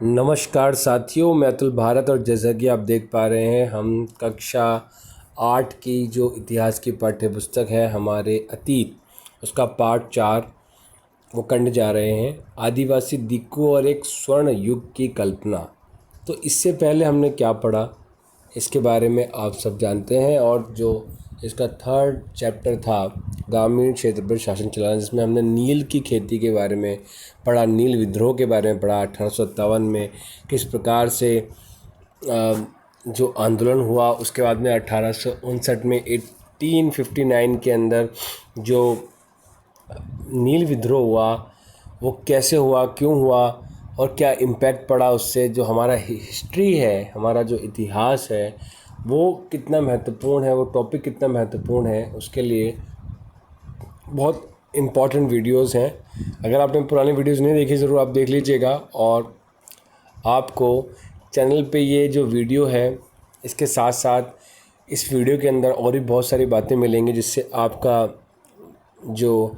नमस्कार साथियों, मैं अतुल भारत और जैसा कि आप देख पा रहे हैं हम कक्षा 8 की जो इतिहास की पाठ्य पुस्तक है हमारे अतीत, उसका पार्ट 4 वो करने जा रहे हैं। आदिवासी दिक्कू और एक स्वर्ण युग की कल्पना। तो इससे पहले हमने क्या पढ़ा इसके बारे में आप सब जानते हैं। और जो इसका थर्ड चैप्टर था ग्रामीण क्षेत्र पर शासन चलाना, जिसमें हमने नील की खेती के बारे में पढ़ा, नील विद्रोह के बारे में पढ़ा। 1857 में किस प्रकार से जो आंदोलन हुआ, उसके बाद में 1859 में 1859 के अंदर जो नील विद्रोह हुआ वो कैसे हुआ, क्यों हुआ और क्या इम्पैक्ट पड़ा उससे। जो हमारा हिस्ट्री है, हमारा जो इतिहास है वो कितना महत्वपूर्ण है, वो टॉपिक कितना महत्वपूर्ण है, उसके लिए बहुत इम्पॉर्टेंट वीडियोस हैं। अगर आपने पुरानी वीडियोस नहीं देखी ज़रूर आप देख लीजिएगा। और आपको चैनल पे ये जो वीडियो है इसके साथ साथ इस वीडियो के अंदर और भी बहुत सारी बातें मिलेंगी, जिससे आपका जो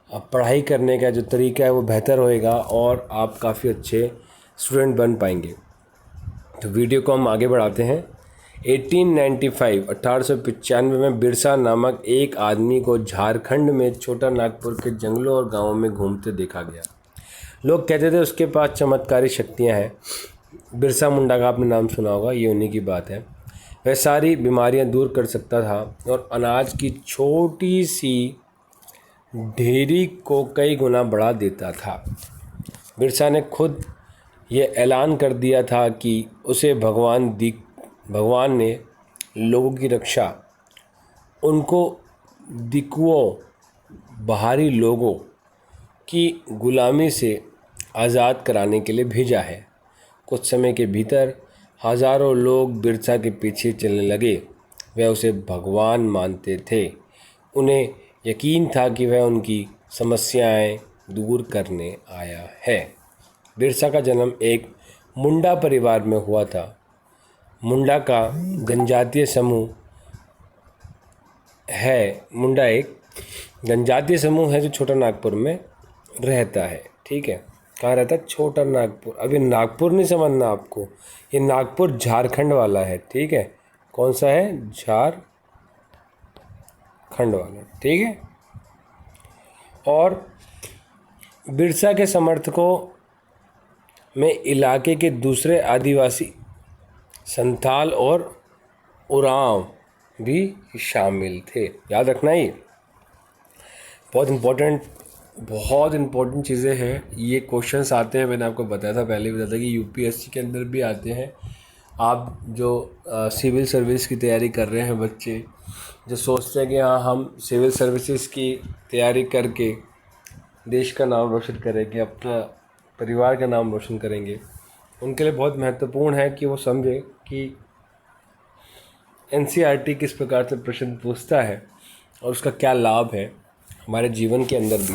पढ़ाई करने का जो तरीका है वो बेहतर होएगा और आप काफ़ी अच्छे स्टूडेंट बन पाएंगे। तो वीडियो को हम आगे बढ़ाते हैं। 1895 में बिरसा नामक एक आदमी को झारखंड में छोटा नागपुर के जंगलों और गांवों में घूमते देखा गया। लोग कहते थे उसके पास चमत्कारी शक्तियां हैं। बिरसा मुंडा का आपने नाम सुना होगा, ये उन्हीं की बात है। वह सारी बीमारियां दूर कर सकता था और अनाज की छोटी सी ढेरी को कई गुना बढ़ा देता था। बिरसा ने खुद ये ऐलान कर दिया था कि उसे भगवान ने लोगों की रक्षा, उनको दिकुओं, बाहरी लोगों की गुलामी से आज़ाद कराने के लिए भेजा है। कुछ समय के भीतर हज़ारों लोग बिरसा के पीछे चलने लगे। वह उसे भगवान मानते थे। उन्हें यकीन था कि वह उनकी समस्याएं दूर करने आया है। बिरसा का जन्म एक मुंडा परिवार में हुआ था। मुंडा का जनजातीय समूह है। मुंडा एक जनजातीय समूह है जो छोटा नागपुर में रहता है। ठीक है, कहाँ रहता है? छोटा नागपुर। अभी नागपुर नहीं समझना आपको, ये नागपुर झारखंड वाला है। ठीक है, कौन सा है? झारखंड वाला। ठीक है। और बिरसा के समर्थकों में इलाके के दूसरे आदिवासी संथाल और उरांव भी शामिल थे। याद रखना, ये बहुत इम्पोर्टेंट चीज़ें हैं। ये क्वेश्चंस आते हैं, मैंने आपको बताया था, पहले भी बताया था कि यूपीएससी के अंदर भी आते हैं। आप जो सिविल सर्विस की तैयारी कर रहे हैं, बच्चे जो सोचते हैं कि हाँ हम सिविल सर्विसेज की तैयारी करके देश का नाम रोशन करेंगे, अपना परिवार का नाम रोशन करेंगे, उनके लिए बहुत महत्वपूर्ण है कि वो समझे कि एनसीईआरटी किस प्रकार से प्रश्न पूछता है और उसका क्या लाभ है हमारे जीवन के अंदर भी।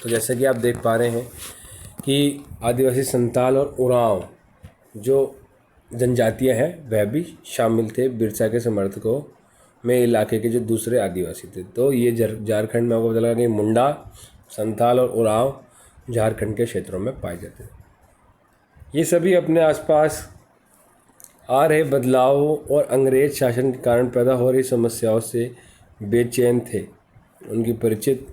तो जैसा कि आप देख पा रहे हैं कि आदिवासी संताल और उरांव जो जनजातियां हैं वह भी शामिल थे बिरसा के समर्थकों में, इलाके के जो दूसरे आदिवासी थे। तो ये झारखंड में आपको पता लगा कि मुंडा, संताल और उरांव झारखंड के क्षेत्रों में पाए जाते थे। ये सभी अपने आसपास आ रहे बदलावों और अंग्रेज शासन के कारण पैदा हो रही समस्याओं से बेचैन थे। उनकी परिचित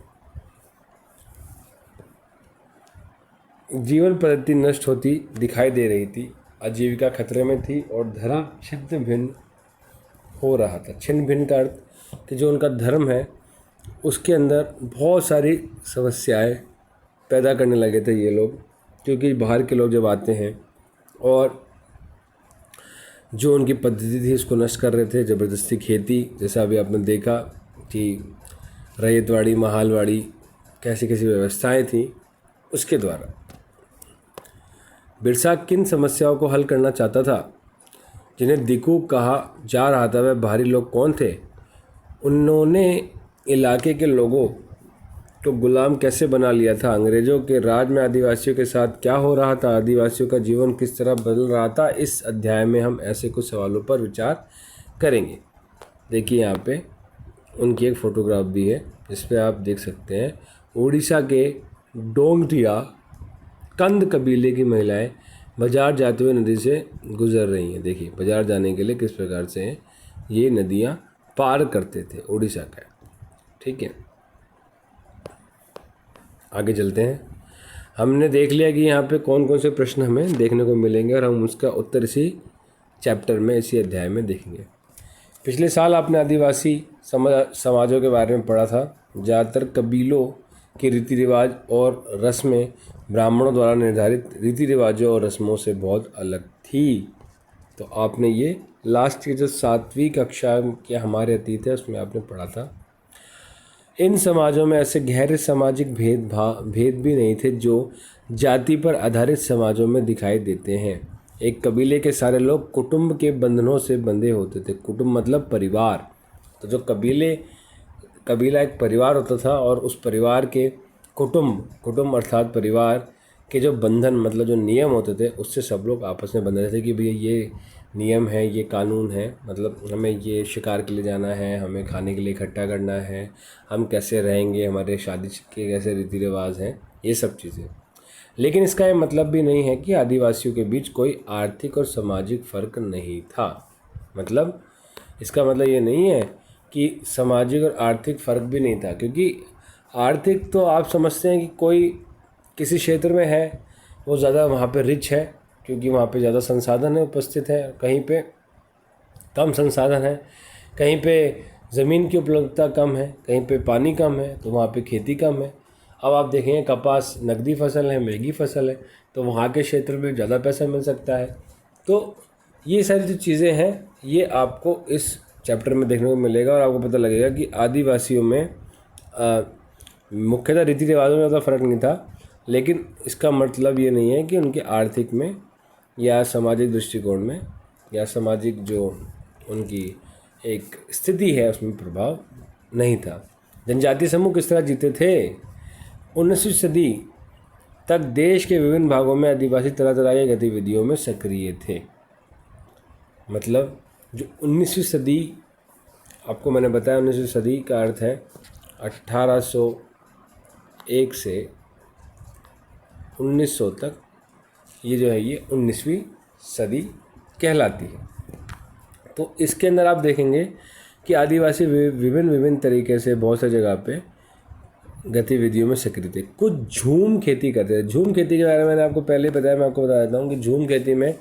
जीवन पद्धति नष्ट होती दिखाई दे रही थी, आजीविका खतरे में थी और धर्म छिन्न भिन्न हो रहा था। छिन्न भिन्न का अर्थ कि जो उनका धर्म है उसके अंदर बहुत सारी समस्याएं पैदा करने लगे थे ये लोग, क्योंकि बाहर के लोग जब आते हैं और जो उनकी पद्धति थी उसको नष्ट कर रहे थे। ज़बरदस्ती खेती, जैसा अभी आपने देखा कि रैयतवाड़ी, महालवाड़ी, कैसी कैसी व्यवस्थाएं थी, उसके द्वारा बिरसा किन समस्याओं को हल करना चाहता था? जिन्हें दिक्कू कहा जा रहा था वह बाहरी लोग कौन थे? उन्होंने इलाके के लोगों तो गुलाम कैसे बना लिया था? अंग्रेज़ों के राज में आदिवासियों के साथ क्या हो रहा था? आदिवासियों का जीवन किस तरह बदल रहा था? इस अध्याय में हम ऐसे कुछ सवालों पर विचार करेंगे। देखिए यहाँ पे उनकी एक फ़ोटोग्राफ भी है जिस पे आप देख सकते हैं उड़ीसा के डोंगरिया कंद कबीले की महिलाएं बाजार जाते हुए नदी से गुजर रही हैं। देखिए बाजार जाने के लिए किस प्रकार से ये नदियाँ पार करते थे, उड़ीसा का। ठीक है, आगे चलते हैं। हमने देख लिया कि यहाँ पे कौन कौन से प्रश्न हमें देखने को मिलेंगे और हम उसका उत्तर इसी चैप्टर में, इसी अध्याय में देखेंगे। पिछले साल आपने आदिवासी समाजों के बारे में पढ़ा था। ज़्यादातर कबीलों के रीति रिवाज और रस्में ब्राह्मणों द्वारा निर्धारित रीति रिवाजों और रस्मों से बहुत अलग थी। तो आपने ये लास्ट की जो 7वीं कक्षा के हमारे अतीत है उसमें आपने पढ़ा था। इन समाजों में ऐसे गहरे सामाजिक भेद भी नहीं थे जो जाति पर आधारित समाजों में दिखाई देते हैं। एक कबीले के सारे लोग कुटुंब के बंधनों से बंधे होते थे। कुटुंब मतलब परिवार। तो जो कबीला एक परिवार होता था और उस परिवार के कुटुंब अर्थात परिवार के जो बंधन मतलब जो नियम होते थे उससे सब लोग आपस में बंधे थे कि भैया ये नियम है, ये कानून है, मतलब हमें ये शिकार के लिए जाना है, हमें खाने के लिए इकट्ठा करना है, हम कैसे रहेंगे, हमारे शादी के कैसे रीति रिवाज हैं, ये सब चीज़ें। लेकिन इसका ये मतलब भी नहीं है कि आदिवासियों के बीच कोई आर्थिक और सामाजिक फ़र्क नहीं था। मतलब इसका मतलब ये नहीं है कि सामाजिक और आर्थिक फ़र्क भी नहीं था, क्योंकि आर्थिक तो आप समझते हैं कि कोई किसी क्षेत्र में है वो ज़्यादा वहाँ पे रिच है क्योंकि वहाँ पे ज़्यादा संसाधन है उपस्थित है, कहीं पे कम संसाधन है, कहीं पे ज़मीन की उपलब्धता कम है, कहीं पे पानी कम है तो वहाँ पे खेती कम है। अब आप देखेंगे कपास नकदी फसल है, महंगी फसल है, तो वहाँ के क्षेत्र में ज़्यादा पैसा मिल सकता है। तो ये सारी जो चीज़ें हैं ये आपको इस चैप्टर में देखने को मिलेगा और आपको पता लगेगा कि आदिवासियों में मुख्यतः रीति रिवाजों में ज़्यादा फ़र्क नहीं था, लेकिन इसका मतलब ये नहीं है कि उनके आर्थिक में या सामाजिक दृष्टिकोण में या सामाजिक जो उनकी एक स्थिति है उसमें प्रभाव नहीं था। जनजातीय समूह किस तरह जीते थे? 19वीं सदी तक देश के विभिन्न भागों में आदिवासी तरह तरह की गतिविधियों में सक्रिय थे। मतलब जो 19वीं सदी, आपको मैंने बताया 19वीं सदी का अर्थ है 1801 से 1900 तक, ये जो है ये 19वीं सदी कहलाती है। तो इसके अंदर आप देखेंगे कि आदिवासी विभिन्न तरीके से बहुत सी जगह पे गतिविधियों में सक्रिय थे। कुछ झूम खेती करते थे। झूम खेती के बारे में मैंने आपको पहले बताया, मैं आपको बता देता हूँ कि झूम खेती में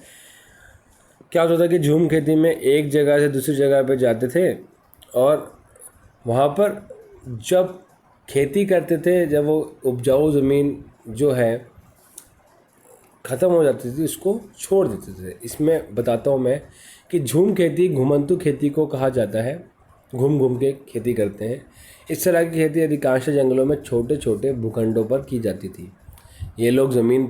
क्या होता था कि झूम खेती में एक जगह से दूसरी जगह पे जाते थे और वहाँ पर जब खेती करते थे, जब वो उपजाऊ ज़मीन जो है ख़त्म हो जाती थी उसको छोड़ देते थे। इसमें बताता हूँ मैं कि झूम खेती घुमंतु खेती को कहा जाता है। घूम घूम के खेती करते हैं। इस तरह की खेती अधिकांश जंगलों में छोटे छोटे भूखंडों पर की जाती थी। ये लोग ज़मीन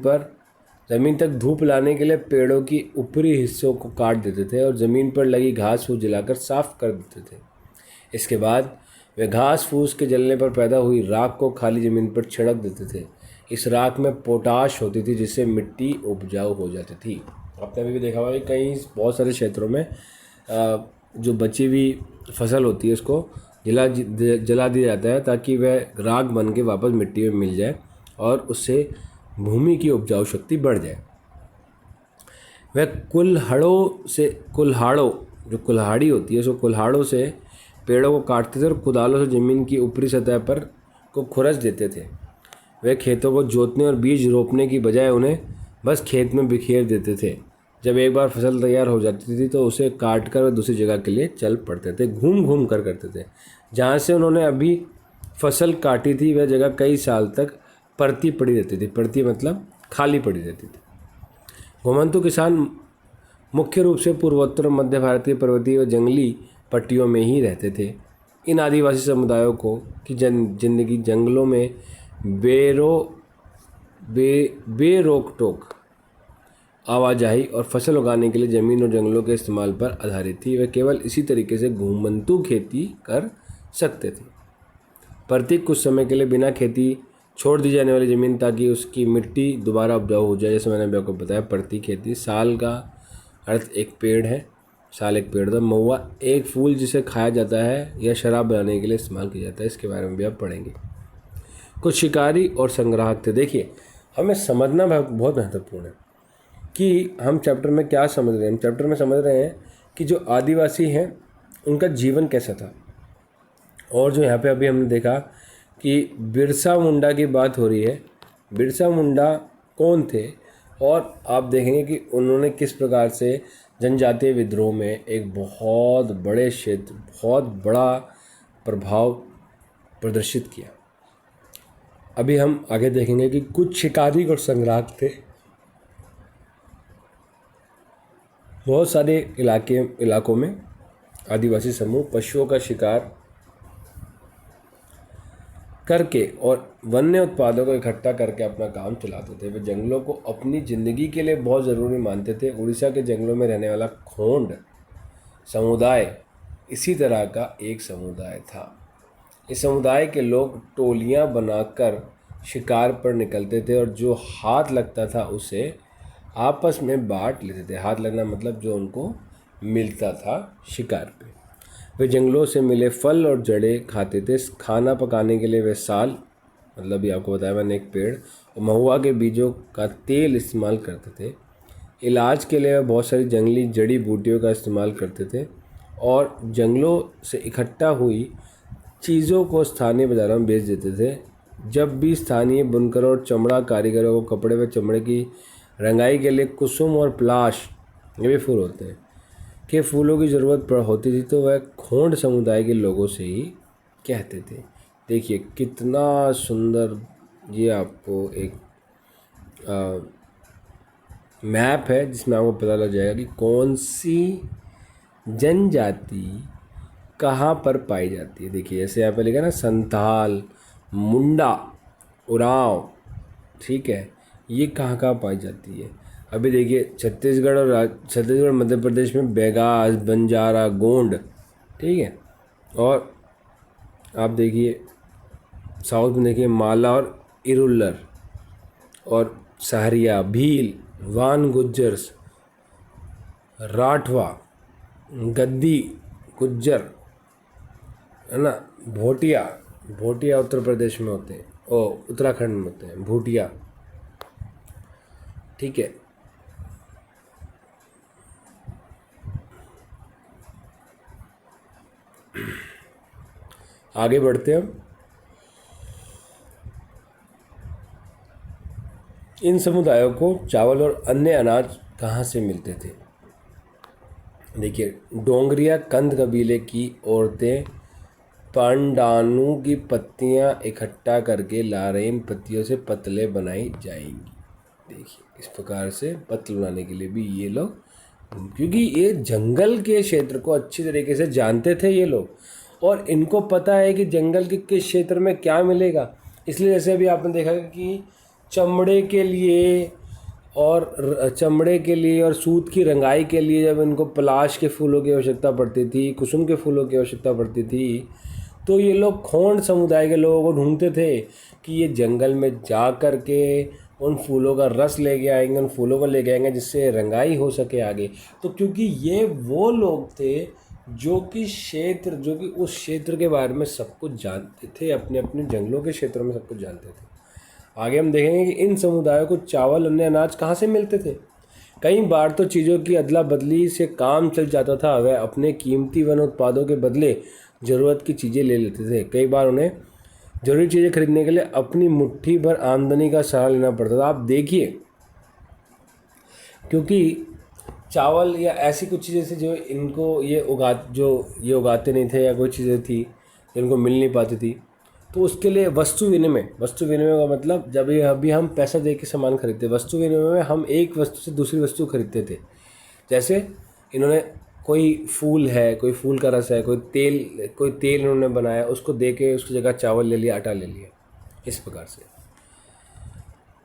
तक धूप लाने के लिए पेड़ों की ऊपरी हिस्सों को काट देते थे और ज़मीन पर लगी घास फूस जलाकर साफ कर देते थे। इसके बाद वे घास फूस के जलने पर पैदा हुई राख को खाली ज़मीन पर छिड़क देते थे। इस राख में पोटाश होती थी जिससे मिट्टी उपजाऊ हो जाती थी। आपने अभी भी देखा होगा कि कई बहुत सारे क्षेत्रों में जो बची हुई फसल होती है उसको जला दिया जाता है ताकि वह राख बन के वापस मिट्टी में मिल जाए और उससे भूमि की उपजाऊ शक्ति बढ़ जाए। वह कुल्हाड़ों जो कुल्हाड़ी होती है उसको कुल्हाड़ों से पेड़ों को काटते थे और कुदालों से ज़मीन की ऊपरी सतह पर को खुरच देते थे। वे खेतों को जोतने और बीज रोपने की बजाय उन्हें बस खेत में बिखेर देते थे। जब एक बार फसल तैयार हो जाती थी तो उसे काट कर वे दूसरी जगह के लिए चल पड़ते थे। घूम घूम कर करते थे। जहाँ से उन्होंने अभी फसल काटी थी वह जगह कई साल तक परती पड़ी रहती थी। परती मतलब खाली पड़ी रहती थी। घुमंतु किसान मुख्य रूप से पूर्वोत्तर मध्य भारतीय पर्वतीय व जंगली पट्टियों में ही रहते थे। इन आदिवासी समुदायों को की जिंदगी जंगलों में बेरोक टोक आवाजाही और फसल उगाने के लिए ज़मीन और जंगलों के इस्तेमाल पर आधारित थी। वे केवल इसी तरीके से घुमंतु खेती कर सकते थे। प्रत्येक कुछ समय के लिए बिना खेती छोड़ दी जाने वाली ज़मीन ताकि उसकी मिट्टी दोबारा उपजाऊ हो जाए। जैसे मैंने अभी आपको बताया प्रति खेती। साल का अर्थ एक पेड़ है। साल एक पेड़ था। महुआ एक फूल जिसे खाया जाता है या शराब बनाने के लिए इस्तेमाल किया जाता है। इसके बारे में भी आप पढ़ेंगे। कुछ शिकारी और संग्राहक थे। देखिए हमें समझना बहुत महत्वपूर्ण है कि हम चैप्टर में क्या समझ रहे हैं। हम चैप्टर में समझ रहे हैं कि जो आदिवासी हैं उनका जीवन कैसा था। और जो यहाँ पे अभी हमने देखा कि बिरसा मुंडा की बात हो रही है। बिरसा मुंडा कौन थे, और आप देखेंगे कि उन्होंने किस प्रकार से जनजातीय विद्रोह में एक बहुत बड़े क्षेत्र, बहुत बड़ा प्रभाव प्रदर्शित किया। अभी हम आगे देखेंगे कि कुछ शिकारी और संग्राहक थे। बहुत सारे इलाकों में आदिवासी समूह पशुओं का शिकार करके और वन्य उत्पादों को इकट्ठा करके अपना काम चलाते थे। वे जंगलों को अपनी ज़िंदगी के लिए बहुत ज़रूरी मानते थे। उड़ीसा के जंगलों में रहने वाला खोंड समुदाय इसी तरह का एक समुदाय था। इस समुदाय के लोग टोलियां बनाकर शिकार पर निकलते थे और जो हाथ लगता था उसे आपस में बांट लेते थे। हाथ लगना मतलब जो उनको मिलता था शिकार पे। वे जंगलों से मिले फल और जड़ें खाते थे। खाना पकाने के लिए वे साल, मतलब ये आपको बताया मैंने, एक पेड़ और महुआ के बीजों का तेल इस्तेमाल करते थे। इलाज के लिए वे बहुत सारी जंगली जड़ी बूटियों का इस्तेमाल करते थे और जंगलों से इकट्ठा हुई चीज़ों को स्थानीय बाज़ारों में बेच देते थे। जब भी स्थानीय बुनकरों और चमड़ा कारीगरों को कपड़े व चमड़े की रंगाई के लिए कुसुम और पलाश, ये भी फूल होते हैं, के फूलों की ज़रूरत होती थी तो वह खोंड समुदाय के लोगों से ही कहते थे। देखिए कितना सुंदर ये आपको एक मैप है जिसमें आपको पता लग जाएगा कि कौन सी जनजाति कहाँ पर पाई जाती है। देखिए जैसे यहाँ पे लिखा ना, संथाल, मुंडा, उरांव, ठीक है, ये कहाँ कहाँ पाई जाती है। अभी देखिए छत्तीसगढ़ मध्य प्रदेश में बैगास, बंजारा, गोंड, ठीक है। और आप देखिए साउथ में देखिए माला और इरुल्लर और सहरिया, भील, वान गुज्जर्स, राठवा, गद्दी गुज्जर, है ना, भोटिया उत्तर प्रदेश में होते हैं और उत्तराखंड में होते हैं भूटिया, ठीक है। आगे बढ़ते हैं हम। इन समुदायों को चावल और अन्य अनाज कहाँ से मिलते थे। देखिए डोंगरिया कंद कबीले की औरतें पांडानू की पत्तियां इकट्ठा करके लारेन पत्तियों से पतले बनाई जाएंगी। देखिए इस प्रकार से पतले बनाने के लिए भी ये लोग, क्योंकि ये जंगल के क्षेत्र को अच्छी तरीके से जानते थे ये लोग, और इनको पता है कि जंगल के किस क्षेत्र में क्या मिलेगा। इसलिए जैसे अभी आपने देखा कि चमड़े के लिए और सूत की रंगाई के लिए जब इनको पलाश के फूलों की आवश्यकता पड़ती थी, कुसुम के फूलों की आवश्यकता पड़ती थी, तो ये लोग खोंड समुदाय के लोगों को ढूंढते थे कि ये जंगल में जा कर के उन फूलों का रस लेके आएंगे, उन फूलों को लेके आएंगे जिससे रंगाई हो सके आगे। तो क्योंकि ये वो लोग थे जो कि उस क्षेत्र के बारे में सब कुछ जानते थे, अपने अपने जंगलों के क्षेत्रों में सब कुछ जानते थे। आगे हम देखेंगे कि इन समुदायों को चावल, अन्य अनाज कहाँ से मिलते थे। कई बार तो चीज़ों की अदला बदली से काम चल जाता था। वह अपने कीमती वन उत्पादों के बदले ज़रूरत की चीज़ें ले लेते थे। कई बार उन्हें ज़रूरी चीज़ें खरीदने के लिए अपनी मुट्ठी भर आमदनी का सहारा लेना पड़ता था। आप देखिए, क्योंकि चावल या ऐसी कुछ चीज़ें थी जो ये उगाते नहीं थे, या कोई चीज़ें थी जिनको मिल नहीं पाती थी, तो उसके लिए वस्तु विनिमय का मतलब जब ये अभी हम पैसा दे के सामान खरीदते, वस्तु विनिमय में हम एक वस्तु से दूसरी वस्तु खरीदते थे। जैसे इन्होंने कोई फूल है, कोई फूल का रस है, कोई तेल इन्होंने बनाया, उसको दे के उसकी जगह चावल ले लिया, आटा ले लिया। इस प्रकार से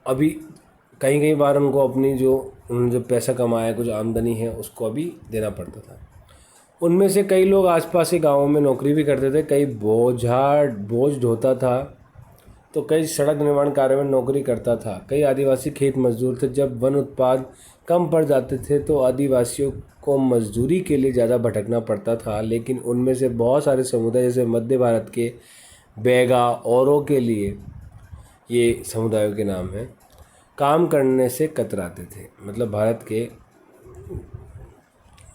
अभी कई बार उनको उन्होंने जो पैसा कमाया, कुछ आमदनी है, उसको अभी देना पड़ता था। उनमें से कई लोग आसपास के गांवों में नौकरी भी करते थे। कई बोझ ढोता था, तो कई सड़क निर्माण कार्य में नौकरी करता था। कई आदिवासी खेत मजदूर थे। जब वन उत्पाद कम पड़ जाते थे तो आदिवासियों को मजदूरी के लिए ज़्यादा भटकना पड़ता था। लेकिन उनमें से बहुत सारे समुदाय, जैसे मध्य भारत के बैगा, औरों के लिए ये समुदायों के नाम हैं, काम करने से कतराते थे। मतलब भारत के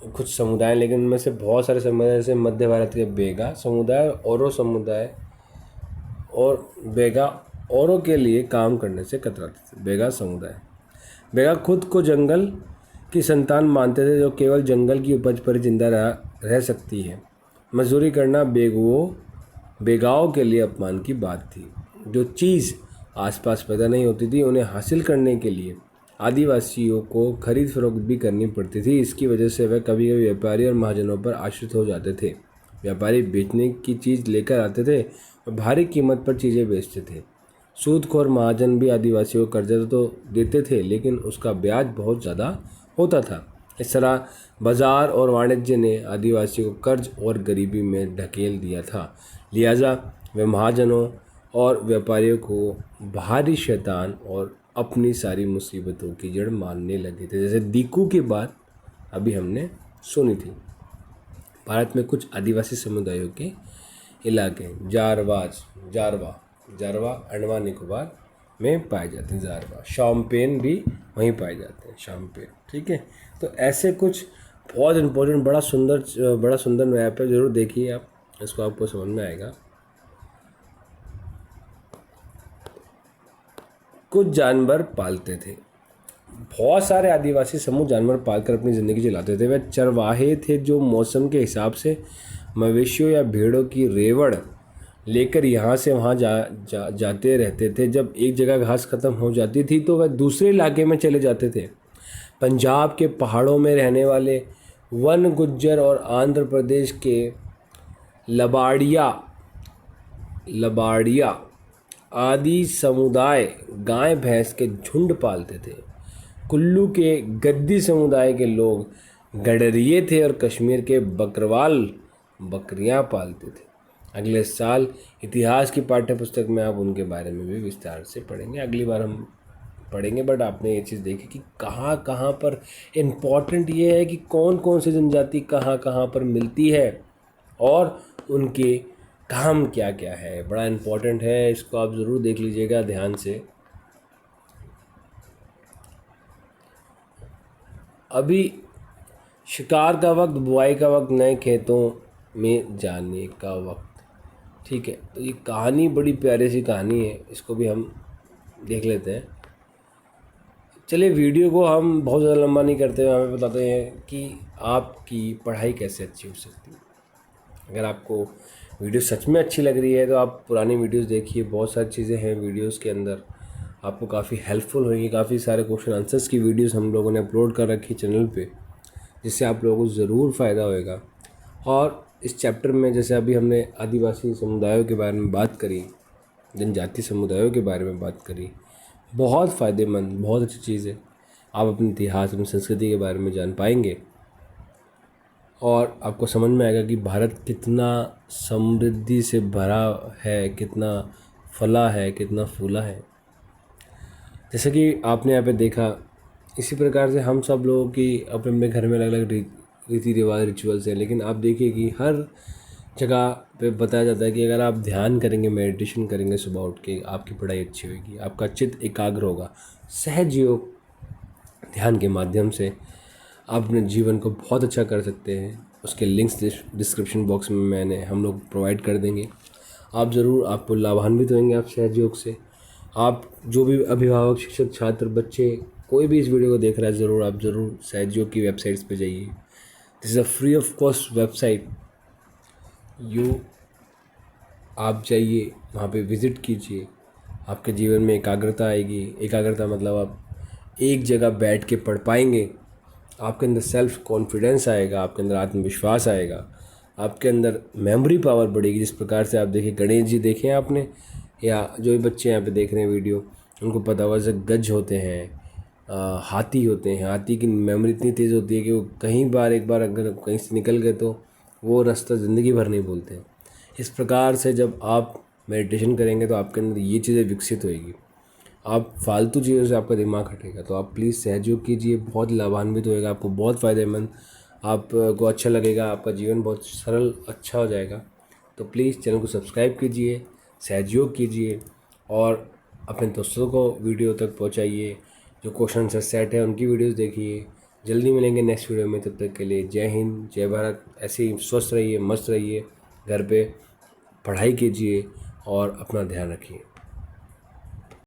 कुछ समुदाय, लेकिन उनमें से बहुत सारे समुदाय जैसे मध्य भारत के बेगा समुदाय, औरों समुदाय और बेगा औरों के लिए काम करने से कतराते थे। बेगा समुदाय, बेगा खुद को जंगल की संतान मानते थे जो केवल जंगल की उपज पर जिंदा रह सकती है। मजदूरी करना बेगाओं के लिए अपमान की बात थी। जो चीज़ आसपास पैदा नहीं होती थी उन्हें हासिल करने के लिए आदिवासियों को खरीद फरोख्त भी करनी पड़ती थी। इसकी वजह से वह कभी कभी व्यापारी और महाजनों पर आश्रित हो जाते थे। व्यापारी बेचने की चीज़ लेकर आते थे और भारी कीमत पर चीज़ें बेचते थे। सूदखोर महाजन भी आदिवासियों को कर्जा तो देते थे, लेकिन उसका ब्याज बहुत ज़्यादा होता था। इस तरह बाजार और वाणिज्य ने आदिवासियों को कर्ज और गरीबी में ढकेल दिया था। लिहाजा वे महाजनों और व्यापारियों को भारी शैतान और अपनी सारी मुसीबतों की जड़ मानने लगे थे। जैसे दीकू की बात अभी हमने सुनी थी। भारत में कुछ आदिवासी समुदायों के इलाके जारवा अंडमान निकोबार में पाए जाते हैं। जारवा शॉम्पेन भी वहीं पाए जाते हैं, शॉम्पेन। ठीक है, तो ऐसे कुछ बहुत इम्पोर्टेंट बड़ा सुंदर मैप है, ज़रूर देखिए आप, इसको आपको समझ में आएगा। कुछ जानवर पालते थे। बहुत सारे आदिवासी समूह जानवर पालकर अपनी ज़िंदगी चलाते थे। वे चरवाहे थे जो मौसम के हिसाब से मवेशियों या भेड़ों की रेवड़ लेकर यहाँ से वहाँ जाते रहते थे। जब एक जगह घास ख़त्म हो जाती थी तो वह दूसरे इलाके में चले जाते थे। पंजाब के पहाड़ों में रहने वाले वन गुज्जर और आंध्र प्रदेश के लबाड़िया आदि समुदाय गाय भैंस के झुंड पालते थे। कुल्लू के गद्दी समुदाय के लोग गडरिये थे और कश्मीर के बकरवाल बकरियां पालते थे। अगले साल इतिहास की पाठ्य पुस्तक में आप उनके बारे में भी विस्तार से पढ़ेंगे, अगली बार हम पढ़ेंगे। बट आपने ये चीज़ देखी कि कहाँ कहाँ पर इम्पॉर्टेंट ये है कि कौन कौन सी जनजाति कहाँ कहाँ पर मिलती है और उनके काम क्या क्या है। बड़ा इम्पॉर्टेंट है, इसको आप ज़रूर देख लीजिएगा ध्यान से। अभी शिकार का वक्त, बुआई का वक्त, नए खेतों में जाने का वक्त। ठीक है, तो ये कहानी बड़ी प्यारी सी कहानी है, इसको भी हम देख लेते हैं। चलिए, वीडियो को हम बहुत ज़्यादा लंबा नहीं करते हुए हमें बताते हैं कि आपकी पढ़ाई कैसे अच्छी हो सकती है। अगर आपको वीडियो सच में अच्छी लग रही है तो आप पुरानी वीडियोस देखिए, बहुत सारी चीज़ें हैं वीडियोस के अंदर, आपको काफ़ी हेल्पफुल होंगी। काफ़ी सारे क्वेश्चन आंसर्स की वीडियोस हम लोगों ने अपलोड कर रखी चैनल पे, जिससे आप लोगों को ज़रूर फ़ायदा होएगा। और इस चैप्टर में जैसे अभी हमने आदिवासी समुदायों के बारे में बात करी, जनजाति समुदायों के बारे में बात करी, बहुत फ़ायदेमंद, बहुत अच्छी चीज़ है। आप अपने इतिहास, अपनी संस्कृति के बारे में जान पाएंगे और आपको समझ में आएगा कि भारत कितना समृद्धि से भरा है, कितना फला है, कितना फूला है। जैसे कि आपने यहाँ पे देखा, इसी प्रकार से हम सब लोगों की अपने अपने घर में अलग अलग रीति रिवाज, रिचुअल्स हैं, लेकिन आप देखिए कि हर जगह पे बताया जाता है कि अगर आप ध्यान करेंगे, मेडिटेशन करेंगे सुबह उठ के, आपकी पढ़ाई अच्छी होगी, आपका चित्त एकाग्र होगा। सहज योग ध्यान के माध्यम से आप अपने जीवन को बहुत अच्छा कर सकते हैं। उसके लिंक्स डिस्क्रिप्शन बॉक्स में हम लोग प्रोवाइड कर देंगे। आप ज़रूर, आपको लाभान्वित होंगे आप सहज योग से। आप जो भी अभिभावक, शिक्षक, छात्र, बच्चे, कोई भी इस वीडियो को देख रहा है, आप ज़रूर सहज योग की वेबसाइट्स पे जाइए। This is a free of cost website. आप जाइए, वहाँ पे विज़िट कीजिए, आपके जीवन में एकाग्रता आएगी। एकाग्रता मतलब आप एक जगह बैठ के पढ़ पाएंगे, आपके अंदर सेल्फ कॉन्फिडेंस आएगा, आपके अंदर आत्मविश्वास आएगा, आपके अंदर मेमोरी पावर बढ़ेगी। जिस प्रकार से आप देखिए, गणेश जी देखें आपने, या जो भी बच्चे यहाँ पे देख रहे हैं वीडियो, उनको पता होगा जैसे गज होते हैं, हाथी होते हैं। हाथी की मेमोरी इतनी तेज़ होती है कि वो एक बार अगर कहीं से निकल गए तो वो रास्ता ज़िंदगी भर नहीं भूलते। इस प्रकार से जब आप मेडिटेशन करेंगे तो आपके अंदर ये चीज़ें विकसित होएगी। आप फालतू चीज़ों से आपका दिमाग हटेगा। तो आप प्लीज़ सहयोग कीजिए, बहुत लाभान्वित होएगा, आपको बहुत फ़ायदेमंद, आपको अच्छा लगेगा, आपका जीवन बहुत सरल अच्छा हो जाएगा। तो प्लीज़ चैनल को सब्सक्राइब कीजिए, सहयोग कीजिए और अपने दोस्तों को वीडियो तक पहुंचाइए। जो क्वेश्चन आंसर सेट है उनकी वीडियोस देखिए। जल्दी मिलेंगे नेक्स्ट वीडियो में, तब तक के लिए जय हिंद जय भारत। ऐसे ही स्वस्थ रहिए, मस्त रहिए, घर पे पढ़ाई कीजिए और अपना ध्यान रखिए।